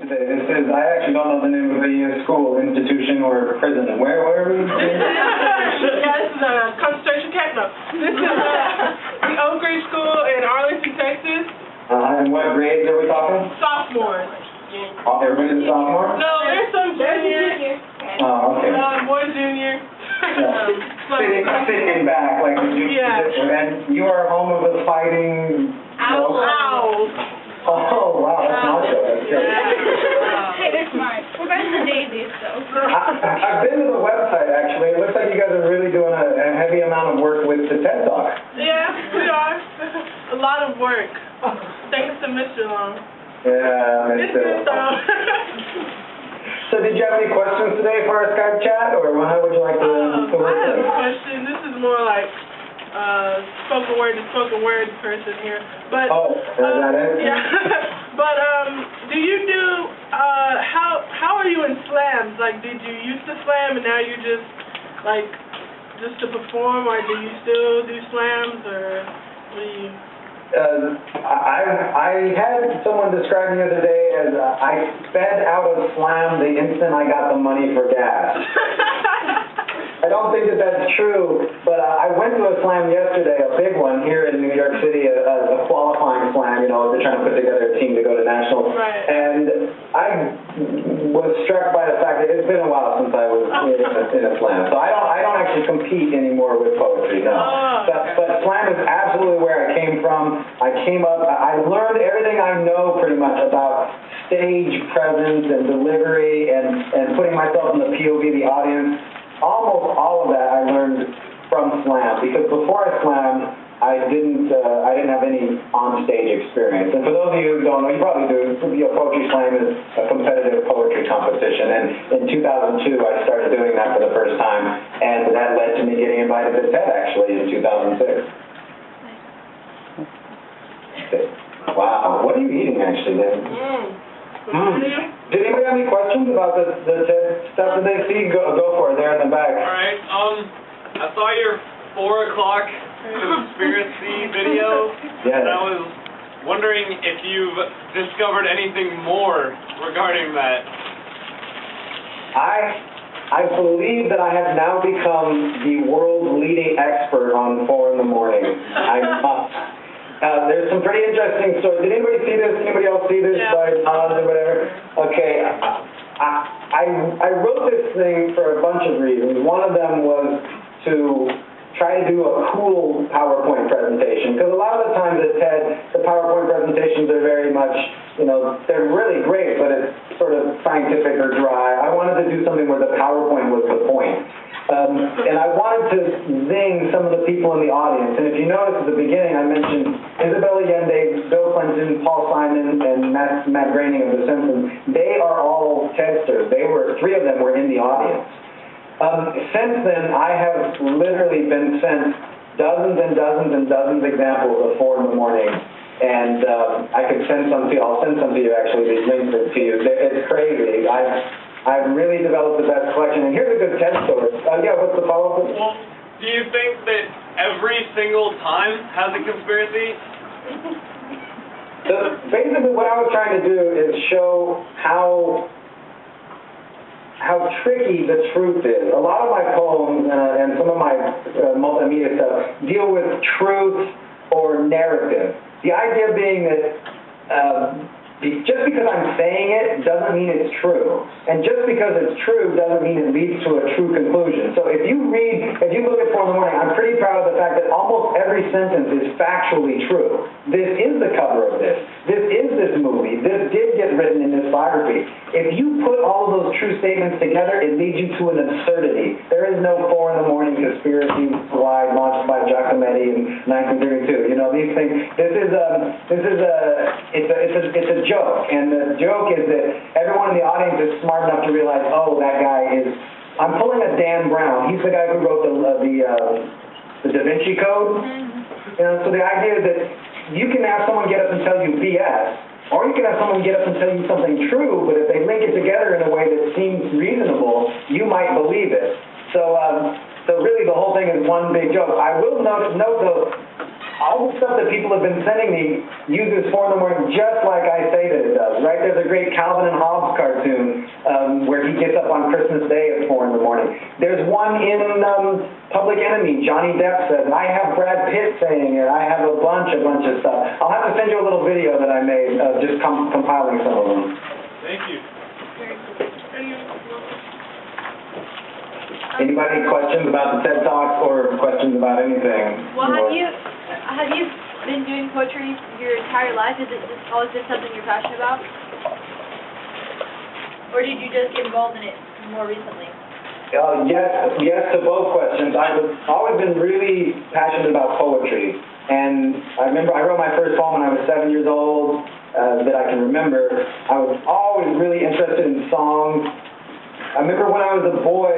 This is, I actually don't know the name of the school, institution, or prison. Where are we? Yeah, this is a concentration camp. No. This is the Oak Ridge School in Arlington, Texas. And what grades are we talking? Sophomores. Oh, everybody's a sophomore? No, there's some juniors. Oh, okay. One junior. Sitting back, like, and you are home of the fighting... Owls. Oh, wow, that's not good. That's good. Hey, they're smart. We're going to daisies, though. I've been to the website, actually. It looks like you guys are really doing a heavy amount of work with the TED Talk. Yeah, we are. A lot of work. Thanks to Mr. Long. Yeah, It's good, though. So did you have any questions today for our Skype chat, or how would you like to work I have today? a question. This is more like spoken word person here. But Is that it? Yeah. But do you do how are you in slams? Like, did you used to slam and now you just to perform, or do you still do slams, or what do you? I had someone describe me the other day as I sped out of slam the instant I got the money for gas. I don't think that that's true, but I went to a slam yesterday, a big one here in New York City, a qualifying slam. You know, they're trying to put together a team to go to nationals. Right. And I was struck by the fact that it's been a while since I was in a slam. So I don't actually compete anymore with poetry, no. But slam is absolutely where I came from. I came up, I learned everything I know pretty much about stage presence and delivery and putting myself in the POV of the audience. Almost all of that I learned from slam, because before I slammed, I didn't have any on-stage experience. And for those of you who don't know, you probably do, Poetry Slam is a competitive poetry competition, and in 2002 I started doing that for the first time, and that led to me getting invited to TED actually in 2006. Wow, what are you eating actually then? Did anybody have any questions about the TED stuff that they see? Go for it, there in the back. All right, I saw your 4 o'clock conspiracy video, Yes. and I was wondering if you've discovered anything more regarding that. I believe that I have now become the world's leading expert on 4 in the morning. There's some pretty interesting stories. Did anybody see this? Anybody else see this? Yeah. By odds or whatever? Okay. I wrote this thing for a bunch of reasons. One of them was to try to do a cool PowerPoint presentation, because a lot of the times at TED, the PowerPoint presentations are very much, they're really great, but it's sort of scientific or dry. I wanted to do something where the PowerPoint was the point. And I wanted to zing some of the people in the audience. And if you notice at the beginning, I mentioned Isabel Allende, Bill Clinton, Paul Simon, and Matt Groening of The Simpsons. They are all TEDsters. 3 of them were in the audience. Since then, I have literally been sent dozens and dozens and dozens of examples of 4 in the morning. And I could send some to you. I'll send some to you, actually, these links to you. It's crazy. I've really developed the best collection. And here's a good TED story. What's the follow-up? Well, do you think that every single time has a conspiracy? So basically what I was trying to do is show how tricky the truth is. A lot of my poems and some of my multimedia stuff deal with truth or narrative. The idea being that just because I'm saying it doesn't mean it's true. And just because it's true doesn't mean it leads to a true conclusion. So if you look at 4 in the morning, I'm pretty proud of the fact that almost every sentence is factually true. This is the cover of this. This is this movie. This did get written in this biography. If you put all of those true statements together, it leads you to an absurdity. There is no 4 in the morning conspiracy slide launched by Giacometti in 1932. These things. It's a joke, and the joke is that everyone in the audience is smart enough to realize, oh, that guy is. I'm pulling a Dan Brown. He's the guy who wrote the Da Vinci Code. So the idea is that you can have someone get up and tell you BS, or you can have someone get up and tell you something true, but if they link it together in a way that seems reasonable, you might believe it. So really the whole thing is one big joke. I will note though, all the stuff that people have been sending me uses 4 in the morning just like I say that it does, right? There's a great Calvin and Hobbes cartoon where he gets up on Christmas Day at 4 in the morning. There's one in Public Enemy. Johnny Depp says, I have Brad Pitt saying it. I have a bunch of stuff. I'll have to send you a little video that I made just compiling some of them. Thank you. Anybody questions about the TED Talks or questions about anything? Well, have you been doing poetry your entire life? Is it just always been something you're passionate about? Or did you just get involved in it more recently? Yes to both questions. I've always been really passionate about poetry. And I remember I wrote my first poem when I was 7 years old that I can remember. I was always really interested in songs. I remember when I was a boy,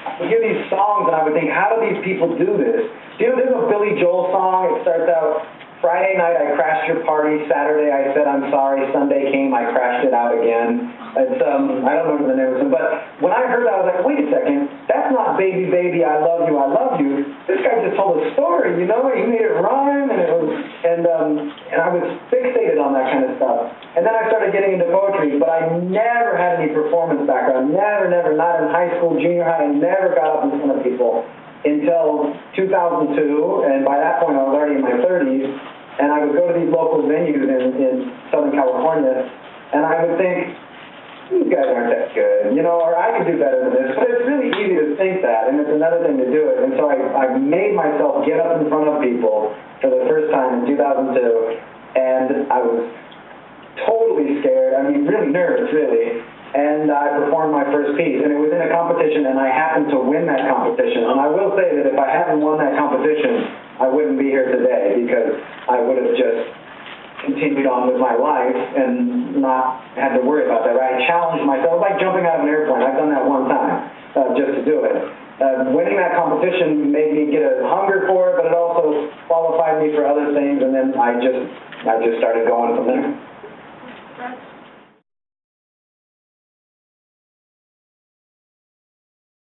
I would hear these songs and I would think, how do these people do this? You know, there's a Billy Joel song. It starts out, Friday night I crashed your party, Saturday I said I'm sorry, Sunday came, I crashed it out again. It's, I don't remember the name of it, but when I heard that I was like, wait a second, that's not Baby Baby, I love you, This guy just told a story, you know, he made it rhyme, and I was fixated on that kind of stuff. And then I started getting into poetry, but I never had any performance background, never, not in high school, junior high, I never got up in front of people until 2002, and by that point I was already in my 30s, and I would go to these local venues in Southern California, and I would think, these guys aren't that good, you know, or I could do better than this. But it's really easy to think that, and it's another thing to do it. And so I made myself get up in front of people for the first time in 2002, and I was totally scared. I mean, really nervous, really. And I performed my first piece, and it was in a competition, and I happened to win that competition. And I will say that if I hadn't won that competition, I wouldn't be here today, because I would have just continued on with my life and not had to worry about that. Right? I challenged myself. It was like jumping out of an airplane. I've done that one time just to do it. Winning that competition made me get a hunger for it, but it also qualified me for other things, and then I just started going from there.